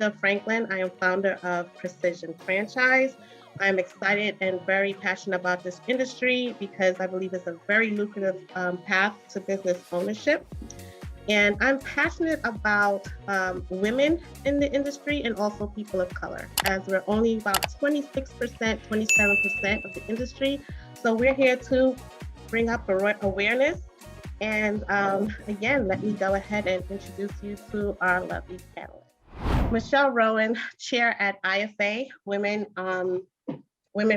Tamika Franklin. I am founder of Precision Franchise. I'm excited and very passionate about this industry because I believe it's a very lucrative path to business ownership. And I'm passionate about women in the industry and also people of color, as we're only about 26%, 27% of the industry. So we're here to bring up awareness. And again, let me go ahead and introduce you to our lovely panelists. Michelle Rowan, chair at IFA, Women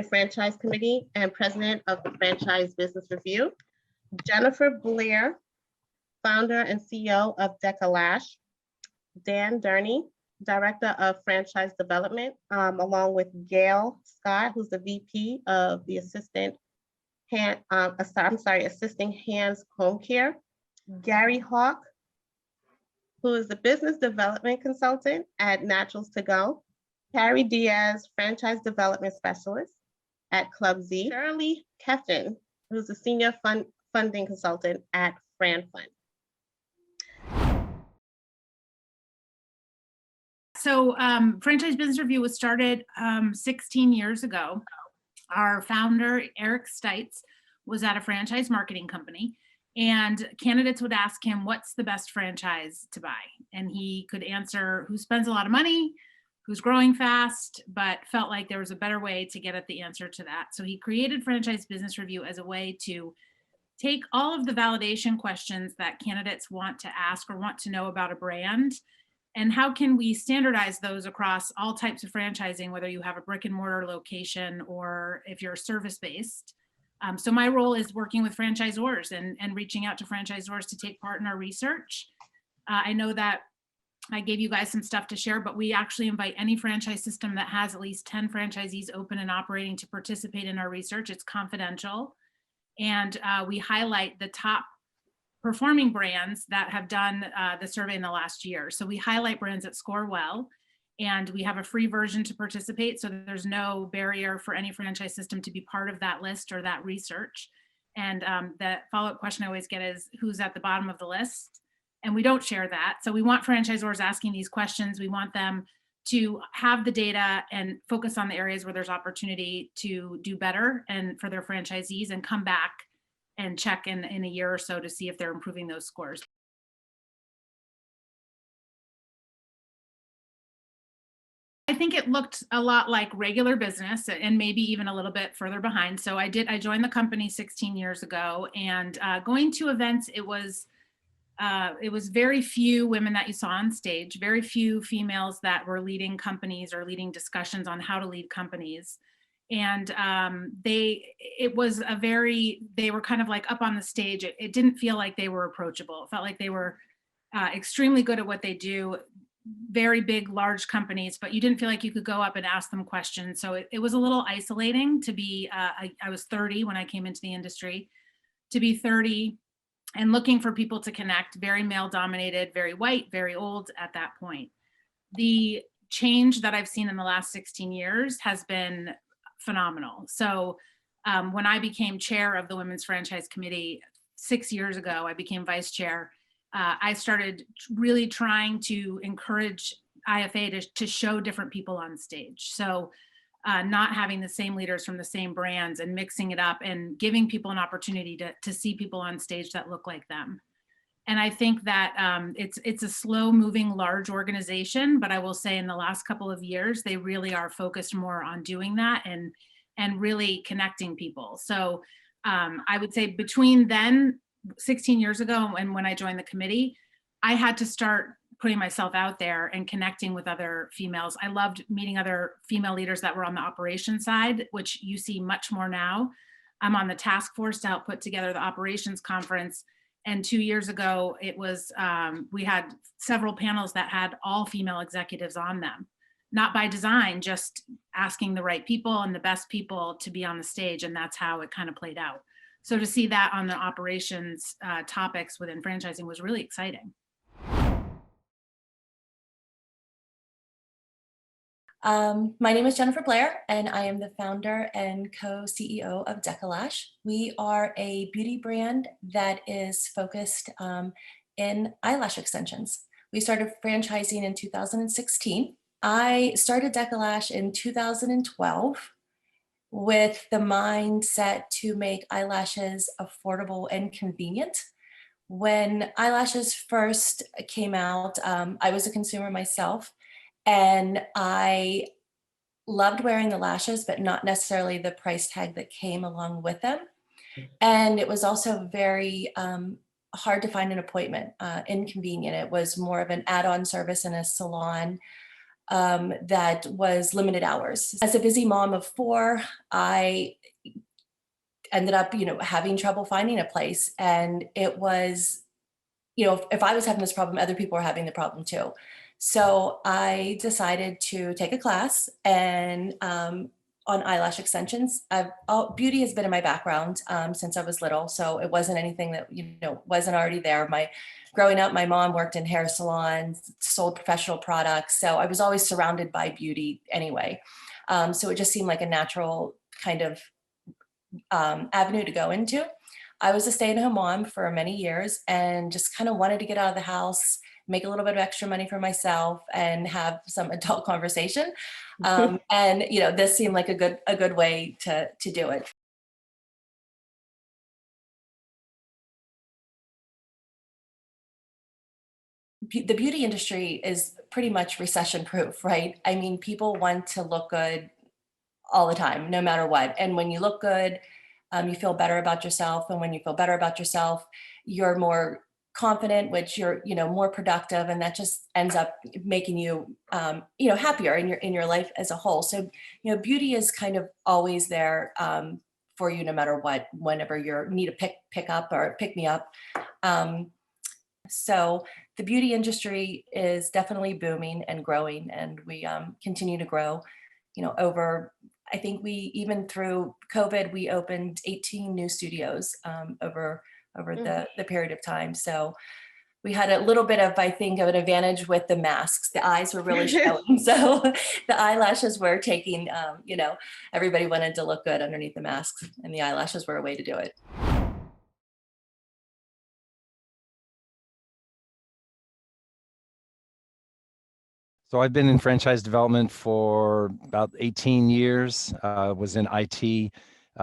Franchise Committee and president of the Franchise Business Review. Jennifer Blair, founder and CEO of Decalash. Dan Durney, director of franchise development, along with Gail Scott, who's the VP of the Assisting Hands Home Care. Gary Hawk, who is the business development consultant at Naturals To Go. Carrie Diaz, franchise development specialist at Club Z. Shirley Keffin, who's the senior funding consultant at FranFund. So Franchise Business Review was started 16 years ago. Our founder, Eric Stites, was at a franchise marketing company, and candidates would ask him, what's the best franchise to buy? And he could answer who spends a lot of money, who's growing fast, but felt like there was a better way to get at the answer to that. So he created Franchise Business Review as a way to take all of the validation questions that candidates want to ask or want to know about a brand, and how can we standardize those across all types of franchising, whether you have a brick and mortar location or if you're service-based. So my role is working with franchisors and reaching out to franchisors to take part in our research. I know that I gave you guys some stuff to share, but we actually invite any franchise system that has at least 10 franchisees open and operating to participate in our research. It's confidential. And we highlight the top performing brands that have done the survey in the last year. So we highlight brands that score well, and we have a free version to participate. So there's no barrier for any franchise system to be part of that list or that research. And the follow-up question I always get is, who's at the bottom of the list? And we don't share that. So we want franchisors asking these questions. We want them to have the data and focus on the areas where there's opportunity to do better and for their franchisees, and come back and check in a year or so to see if they're improving those scores. I think it looked a lot like regular business, and maybe even a little bit further behind. So I joined the company 16 years ago, and going to events, it was very few women that you saw on stage, very few females that were leading companies or leading discussions on how to lead companies. And they were kind of like up on the stage. It didn't feel like they were approachable. It felt like they were extremely good at what they do, very big, large companies, but you didn't feel like you could go up and ask them questions. So it was a little isolating to be, I was 30 when I came into the industry, to be 30 and looking for people to connect, very male dominated, very white, very old at that point. The change that I've seen in the last 16 years has been phenomenal. So when I became chair of the Women's Franchise Committee 6 years ago, I became vice chair. I started really trying to encourage IFA to show different people on stage. So not having the same leaders from the same brands and mixing it up and giving people an opportunity to see people on stage that look like them. And I think that it's a slow moving large organization, but I will say in the last couple of years, they really are focused more on doing that and really connecting people. So I would say between then, 16 years ago, and when I joined the committee, I had to start putting myself out there and connecting with other females. I loved meeting other female leaders that were on the operations side, which you see much more now. I'm on the task force to help put together the operations conference. And 2 years ago, it was, we had several panels that had all female executives on them, not by design, just asking the right people and the best people to be on the stage. And that's how it kind of played out. So to see that on the operations topics within franchising was really exciting. My name is Jennifer Blair, and I am the founder and co-CEO of Decalash. We are a beauty brand that is focused in eyelash extensions. We started franchising in 2016. I started Decalash in 2012 with the mindset to make eyelashes affordable and convenient. When eyelashes first came out, I was a consumer myself, and I loved wearing the lashes, but not necessarily the price tag that came along with them. And it was also very hard to find an appointment, inconvenient. It was more of an add-on service in a salon that was limited hours. As a busy mom of 4, I ended up, having trouble finding a place. And it was, if I was having this problem, other people were having the problem too. So I decided to take a class and on eyelash extensions. Beauty has been in my background since I was little, so it wasn't anything that wasn't already there. Growing up, my mom worked in hair salons, sold professional products, so I was always surrounded by beauty anyway. So it just seemed like a natural kind of avenue to go into. I was a stay-at-home mom for many years and just kind of wanted to get out of the house, make a little bit of extra money for myself, and have some adult conversation. And this seemed like a good way to do it. The beauty industry is pretty much recession proof, right? I mean, people want to look good all the time, no matter what. And when you look good, you feel better about yourself. And when you feel better about yourself, you're more confident, which you're, more productive. And that just ends up making you, happier in your life as a whole. So, beauty is kind of always there for you, no matter what, whenever you need a pick up or pick me up. So the beauty industry is definitely booming and growing, and we continue to grow, I think even through COVID, we opened 18 new studios over the period of time. So we had a little bit of, I think, of an advantage with the masks. The eyes were really showing. So the eyelashes were taking, everybody wanted to look good underneath the masks, and the eyelashes were a way to do it. So I've been in franchise development for about 18 years, was in IT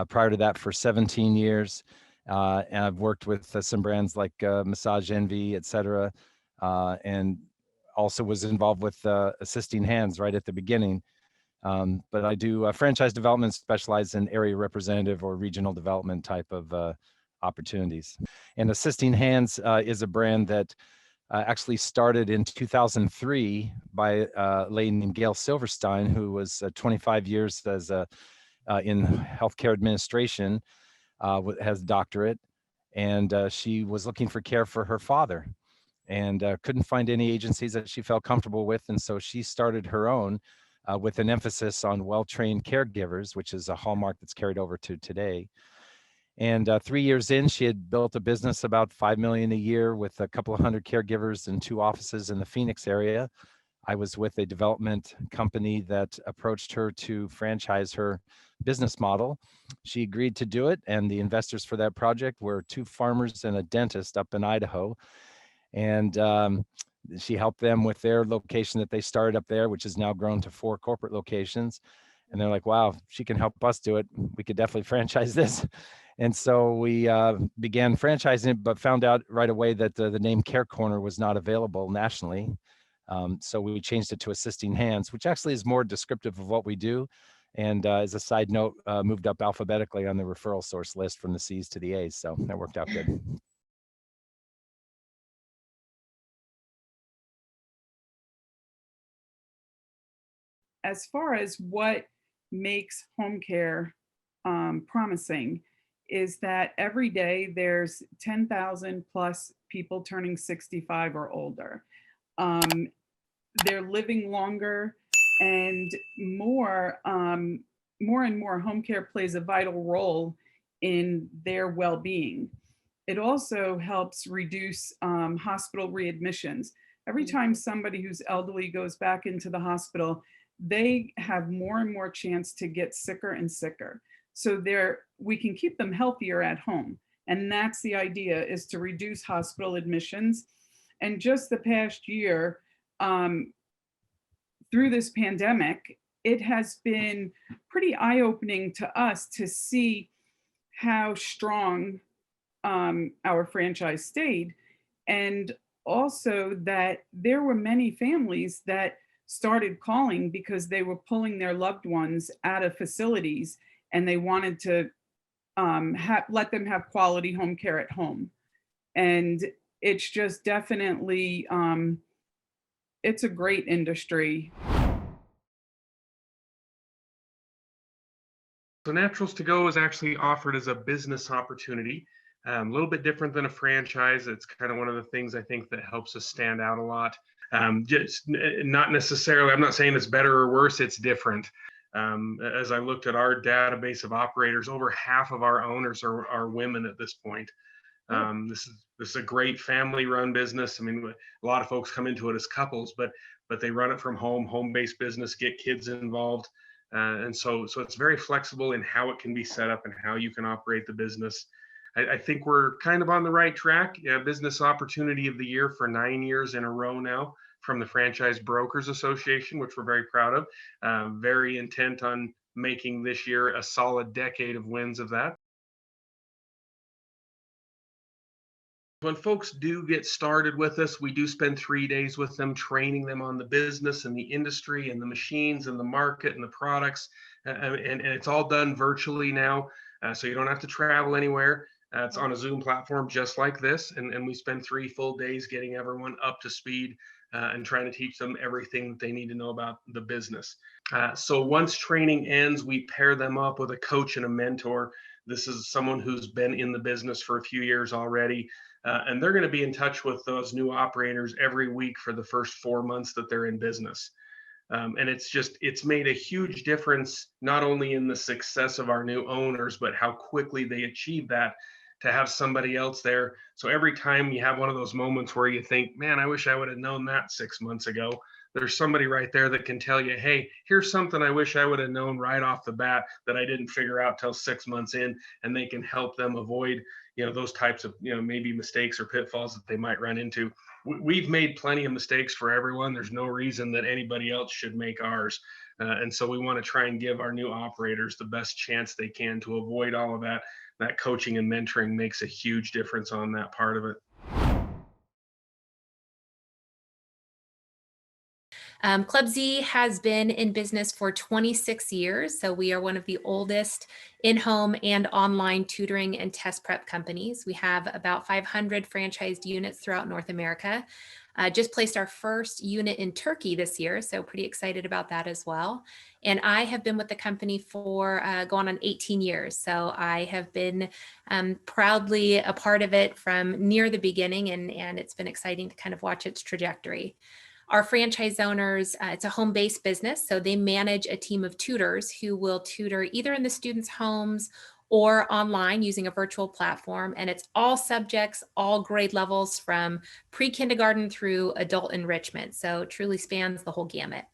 prior to that for 17 years. And I've worked with some brands like Massage Envy, et cetera, and also was involved with Assisting Hands right at the beginning. But I do franchise development, specialize in area representative or regional development type of opportunities. And Assisting Hands is a brand that actually started in 2003 by a lady named Gail Silverstein, who was 25 years as in healthcare administration, has a doctorate, and she was looking for care for her father and couldn't find any agencies that she felt comfortable with. And so she started her own with an emphasis on well-trained caregivers, which is a hallmark that's carried over to today. And 3 years in, she had built a business about $5 million a year with a couple of hundred caregivers and 2 offices in the Phoenix area. I was with a development company that approached her to franchise her business model. She agreed to do it, and the investors for that project were 2 farmers and a dentist up in Idaho. And she helped them with their location that they started up there, which has now grown to 4 corporate locations. And they're like, wow, she can help us do it. We could definitely franchise this. And so we began franchising it, but found out right away that the name Care Corner was not available nationally. So we changed it to Assisting Hands, which actually is more descriptive of what we do. And as a side note, moved up alphabetically on the referral source list from the C's to the A's. So that worked out good. As far as what makes home care promising is that every day there's 10,000 plus people turning 65 or older. They're living longer, and more and more home care plays a vital role in their well-being. It also helps reduce hospital readmissions. Every time somebody who's elderly goes back into the hospital, they have more and more chance to get sicker and sicker. So we can keep them healthier at home. And that's the idea, is to reduce hospital admissions. And just the past year, through this pandemic, it has been pretty eye-opening to us to see how strong our franchise stayed. And also that there were many families that started calling because they were pulling their loved ones out of facilities and they wanted to let them have quality home care at home. And it's just definitely, it's a great industry. So Naturals to Go is actually offered as a business opportunity, a little bit different than a franchise. It's kind of one of the things I think that helps us stand out a lot. Just not necessarily, I'm not saying it's better or worse, it's different. As I looked at our database of operators, over half of our owners are women at this point. This is a great family-run business. I mean, a lot of folks come into it as couples, but they run it from home-based business, get kids involved. And so it's very flexible in how it can be set up and how you can operate the business. I think we're kind of on the right track. Business Opportunity of the Year for 9 years in a row now from the Franchise Brokers Association, which we're very proud of. Very intent on making this year a solid decade of wins of that. When folks do get started with us, we do spend 3 days with them, training them on the business and the industry and the machines and the market and the products. And it's all done virtually now. So you don't have to travel anywhere. It's on a Zoom platform just like this. And we spend 3 full days getting everyone up to speed and trying to teach them everything that they need to know about the business. So once training ends, we pair them up with a coach and a mentor. This is someone who's been in the business for a few years already. And they're going to be in touch with those new operators every week for the first 4 months that they're in business. And it's made a huge difference, not only in the success of our new owners, but how quickly they achieve that, to have somebody else there. So every time you have one of those moments where you think, man, I wish I would have known that 6 months ago, there's somebody right there that can tell you, hey, here's something I wish I would have known right off the bat that I didn't figure out till 6 months in, and they can help them avoid, those types of, maybe mistakes or pitfalls that they might run into. We've made plenty of mistakes for everyone. There's no reason that anybody else should make ours. And so we want to try and give our new operators the best chance they can to avoid all of that. That coaching and mentoring makes a huge difference on that part of it. Club Z has been in business for 26 years, so we are one of the oldest in-home and online tutoring and test prep companies. We have about 500 franchised units throughout North America. Just placed our first unit in Turkey this year, so pretty excited about that as well. And I have been with the company for going on 18 years, so I have been proudly a part of it from near the beginning, and it's been exciting to kind of watch its trajectory. Our franchise owners, it's a home-based business, so they manage a team of tutors who will tutor either in the students' homes or online using a virtual platform. And it's all subjects, all grade levels from pre-kindergarten through adult enrichment. So it truly spans the whole gamut.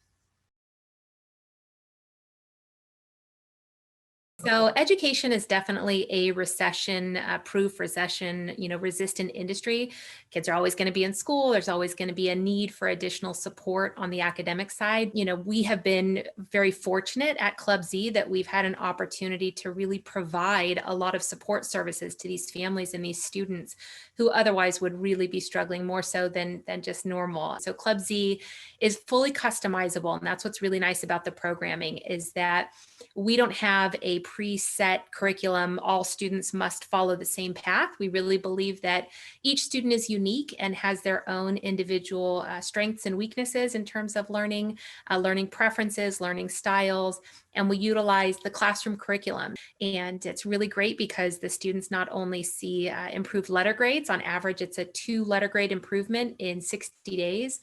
So education is definitely a recession-proof, recession-resistant industry. Kids are always going to be in school. There's always going to be a need for additional support on the academic side. We have been very fortunate at Club Z that we've had an opportunity to really provide a lot of support services to these families and these students who otherwise would really be struggling more so than just normal. So Club Z is fully customizable, and that's what's really nice about the programming, is that we don't have a preset curriculum. All students must follow the same path. We really believe that each student is unique and has their own individual strengths and weaknesses in terms of learning preferences, learning styles, and we utilize the classroom curriculum. And it's really great because the students not only see improved letter grades. On average, it's a 2 letter grade improvement in 60 days,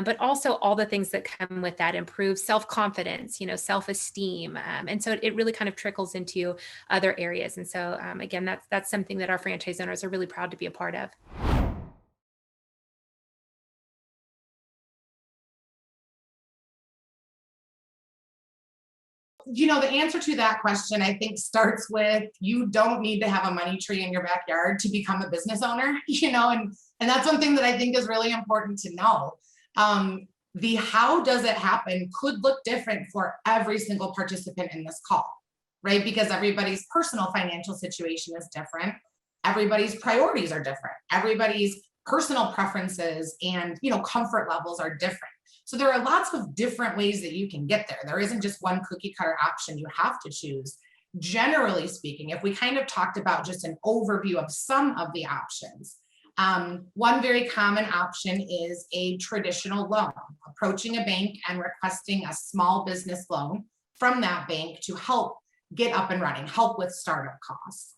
but also all the things that come with that: improved self-confidence, self-esteem. And so it really kind of trickles into other areas. And so again, that's something that our franchise owners are really proud to be a part of. The answer to that question, I think, starts with, you don't need to have a money tree in your backyard to become a business owner, and that's something that I think is really important to know. The how does it happen could look different for every single participant in this call, right? Because everybody's personal financial situation is different. Everybody's priorities are different. Everybody's personal preferences and, comfort levels are different. So there are lots of different ways that you can get there. There isn't just one cookie cutter option you have to choose. Generally speaking, if we kind of talked about just an overview of some of the options, one very common option is a traditional loan, approaching a bank and requesting a small business loan from that bank to help get up and running, help with startup costs.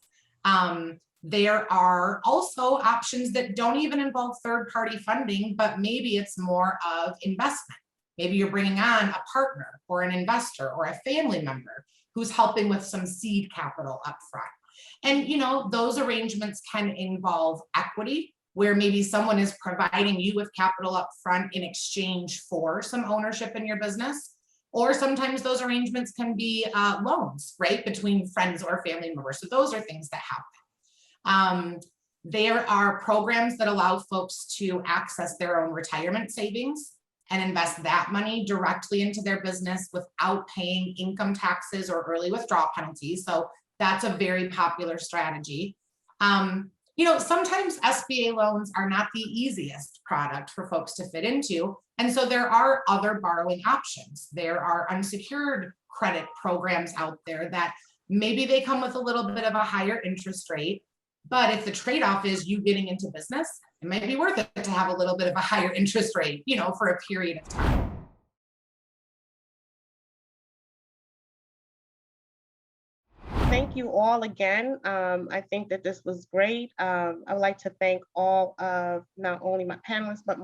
There are also options that don't even involve third-party funding, but maybe it's more of investment. Maybe you're bringing on a partner or an investor or a family member who's helping with some seed capital upfront. And those arrangements can involve equity, where maybe someone is providing you with capital upfront in exchange for some ownership in your business. Or sometimes those arrangements can be loans, right, between friends or family members. So those are things that happen. There are programs that allow folks to access their own retirement savings and invest that money directly into their business without paying income taxes or early withdrawal penalties. So that's a very popular strategy. Sometimes SBA loans are not the easiest product for folks to fit into. And so there are other borrowing options. There are unsecured credit programs out there that maybe they come with a little bit of a higher interest rate, but if the trade-off is you getting into business, it might be worth it to have a little bit of a higher interest rate, for a period of time. Thank you all again. I think that this was great. I'd like to thank all of not only my panelists, but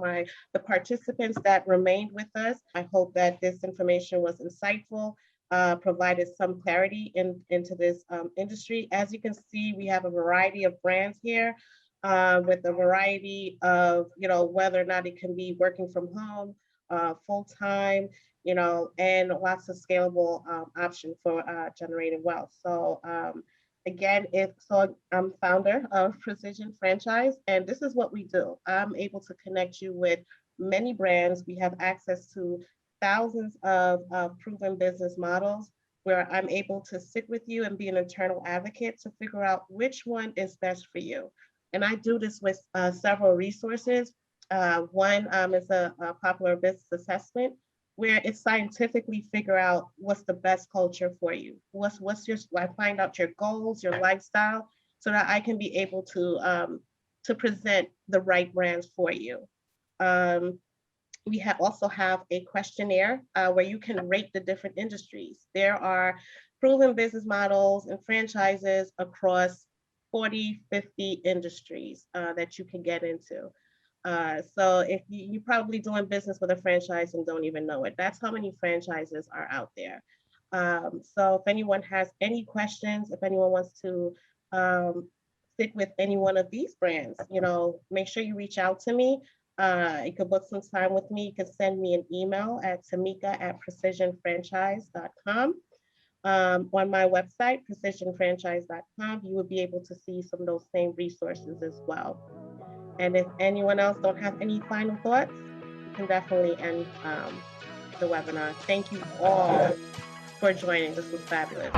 the participants that remained with us. I hope that this information was insightful, provided some clarity into this industry. As you can see, we have a variety of brands here with a variety of, whether or not it can be working from home, full-time, and lots of scalable options for generating wealth. So again, I'm founder of Precision Franchise, and this is what we do. I'm able to connect you with many brands. We have access to thousands of proven business models where I'm able to sit with you and be an internal advocate to figure out which one is best for you. And I do this with several resources. One is a popular business assessment, where it's scientifically figure out what's the best culture for you. I find out your goals, your lifestyle, so that I can be able to present the right brands for you. We also have a questionnaire where you can rate the different industries. There are proven business models and franchises across 40, 50 industries that you can get into. So if you're probably doing business with a franchise and don't even know it, that's how many franchises are out there. So if anyone has any questions, if anyone wants to sit with any one of these brands, make sure you reach out to me. You can book some time with me. You can send me an email at tamika@precisionfranchise.com. On my website, precisionfranchise.com, you will be able to see some of those same resources as well. And if anyone else don't have any final thoughts, you can definitely end the webinar. Thank you all for joining. This was fabulous.